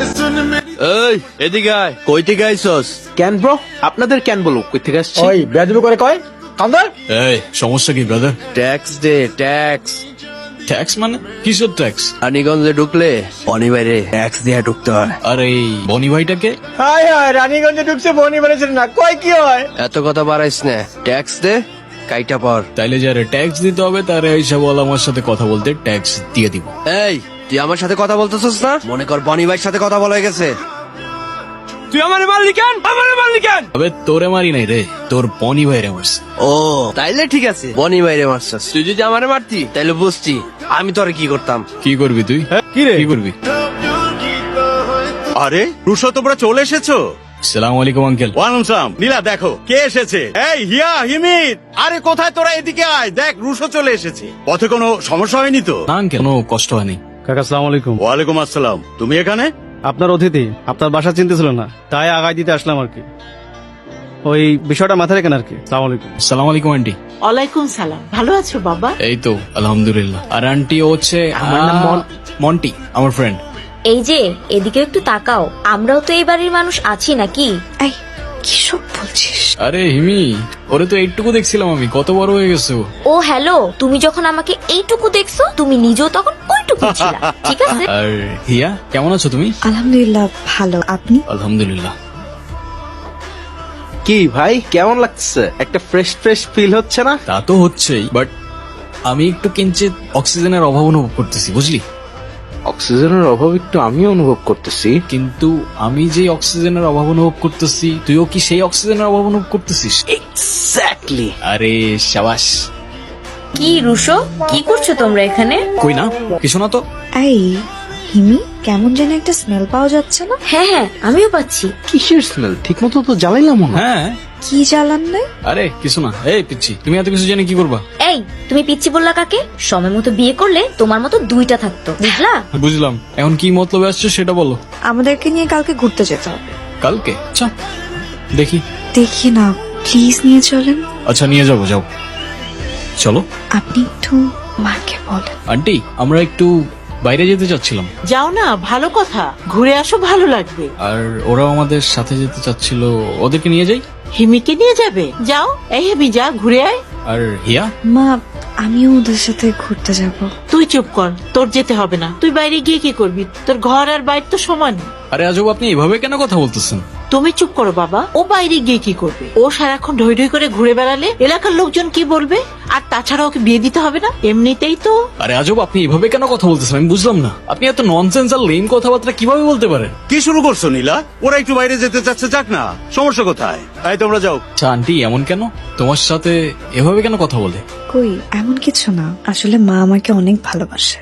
এই এদিকে আয়। কই থেকে আইছস? ক্যান ব্রো, আপনাদের ক্যান বলো কই থেকে আসছে? ওই বেয়াদবি করে কয় কান্দার। এই সমস্যা কি ব্রাদার? ট্যাক্স দে, ট্যাক্স। ট্যাক্স মানে কিসের ট্যাক্স? রানীগঞ্জে ঢুকলে অনিবারে ট্যাক্স দিয়ে ঢুকতে হয়। আর এই বনি ভাইটাকে? হাই হাই, রানীগঞ্জে ঢুকছে বনি বেড়েছে না, কয় কি হয়? এত কথা বাড়াইস না, ট্যাক্স দে, কাইটা পর। তাইলে যারা ট্যাক্স দিতে হবে তারা এইসব আমার সাথে কথা বলতে ট্যাক্স দিয়ে দিব। এই তুই আমার সাথে কথা বলতেছিস না? মনে কর বনি ভাইয়ের সাথে কথা বলা হয়ে গেছে। তুই আমারে মারলি কেন? আমারে মারলি কেন? তবে তোরে মারি নাই রে, তোর বনি ভাইরে মারছে। ও তাইলে ঠিক আছে, বনি ভাইরে মারছস। তুই যদি আমারে মারতি তাইলে বুঝতি আমি তোরে কি করতাম। কি করবি তুই? কি রে? কি করবি? আরে রুশো, তোমরা চলে এসেছো? সালাম আলাইকুম আঙ্কেল। ওয়ালাইকুম সালাম। নীলা দেখো কে এসেছে। এই হিয়া, হিমিত, আরে কোথায় তোরা? এদিকে আয়, দেখ রুশো চলে এসেছে। পথে কোনো সমস্যা হয়নি তো? না আঙ্কেল, কোনো কষ্ট হয়নি। কাকা আসসালামু আলাইকুম। ওয়ালাইকুম আসসালাম। তুমি এখানে? আপনার অতিথি, আপনার বাসা চিনতে ছিল না, তাই আগায় দিতে আসলাম আর কি। ওই বিষয়টা মাথায় রেখেন আর কি। আসসালামু আলাইকুম। সালাম আলাইকুম আন্টি। ওয়ালাইকুম সালাম। ভালো আছো বাবা? এই তো আলহামদুলিল্লাহ। আর আন্টি হচ্ছে আমার নাম মন্টি, আমার ফ্রেন্ড। এই যে এদিকে একটু তাকাও, আমরাও তো এই বাড়ির মানুষ আছি নাকি? এই কি সব বলছিস? আরে হিমি, ওরে তো এইটুকু দেখছিলাম আমি, কত বড় হয়ে গেছে ও। ও হ্যালো, তুমি যখন আমাকে এইটুকু দেখছো, তুমি নিজেও তখন ওইটুকু ছিলা, ঠিক আছে? আর হিয়া, কেমন আছো তুমি? আলহামদুলিল্লাহ ভালো, আপনি? আলহামদুলিল্লাহ। কি ভাই, কেমন লাগছে? একটা ফ্রেশ ফ্রেশ ফিল হচ্ছে না? তা তো হচ্ছেই, বাট আমি একটু কিঞ্চিত অক্সিজেনের অভাব অনুভব করতেছি, বুঝলি? অক্সিজেনের অভাব একটু আমিও অনুভব করতেছি। কিন্তু আমি যে অক্সিজেনের অভাব অনুভব করতেছি, তুইও কি সেই অক্সিজেনের অভাব অনুভব করতেছিস? এক্স্যাক্টলি। আরে শাবাশ। কি রুশো, কি করছো তোমরা এখানে? কই না, কিছু না তো। এই হিমি, কেমন যেন একটা স্মেল পাওয়া যাচ্ছে না? হ্যাঁ হ্যাঁ, আমিও পাচ্ছি। কিসের স্মেল? ঠিক মতো তো জ্বালাইলাম না। হ্যাঁ, কি জ্বালান নাই? আরে কিছু না। এই পিচ্ছি, তুমি এত কিছু জেনে কি করবা? এই তুমি পিচ্ছি বললা কাকে? সময় মতো বিয়ে করলে তোমার মতো দুইটা থাকতো, বুঝলা? বুঝলাম, এখন কি মতলবে আসছে সেটা বলো। আমাদেরকে নিয়ে কালকে ঘুরতে যেতে হবে। কালকে? আচ্ছা দেখি। দেখি না, প্লিজ নিয়ে চলেন। আচ্ছা নিয়ে যাবো, যাও চলো। আপনি একটু মাকে বলেন। আন্টি, আমরা একটু বাইরে যেতে চাচ্ছিলাম। যাও না, ভালো কথা, ঘুরে আসো, ভালো লাগবে। আর ওরাও আমাদের সাথে যেতে চাচ্ছিল, ওদেরকে নিয়ে যাই। হিমিকে নিয়ে যাবে? যাও, এই হিমি যা, ঘুরে আয়। আর হিয়া? মা, আমিও ওদের সাথে ঘুরতে যাব। তুই চুপ কর, তোর যেতে হবে না। তুই বাইরে গিয়ে কি করবি? তোর ঘর আর বাইরে তো সমান। আরে আজব, আপনি এভাবে কেন কথা বলতেছেন? তুমি চুপ করো বাবা। ও বাইরে গিয়ে কি করবে? ও সারাক্ষণ ঢই ঢই করে ঘুরে বেড়ালে এলাকার লোকজন কি বলবে? আর তাছাড়া ওকে বিয়ে দিতে হবে না, এমনিতেই তো। আরে আজব, আপনি এভাবে কেন কথা বলতেছেন? আমি বুঝলাম না, আপনি এত ননসেন্স আর লেম কথাবার্তা কিভাবে বলতে পারেন? কি শুরু করছো নীলা? ওরা একটু বাইরে যেতে চাচ্ছে, যাক না, সমস্যা কোথায়? এই তোমরা যাও। আচ্ছা আন্টি, এমন কেন? তোমার সাথে এভাবে কেন কথা বলে? কই, এমন কিছু না, আসলে মা আমাকে অনেক ভালোবাসে।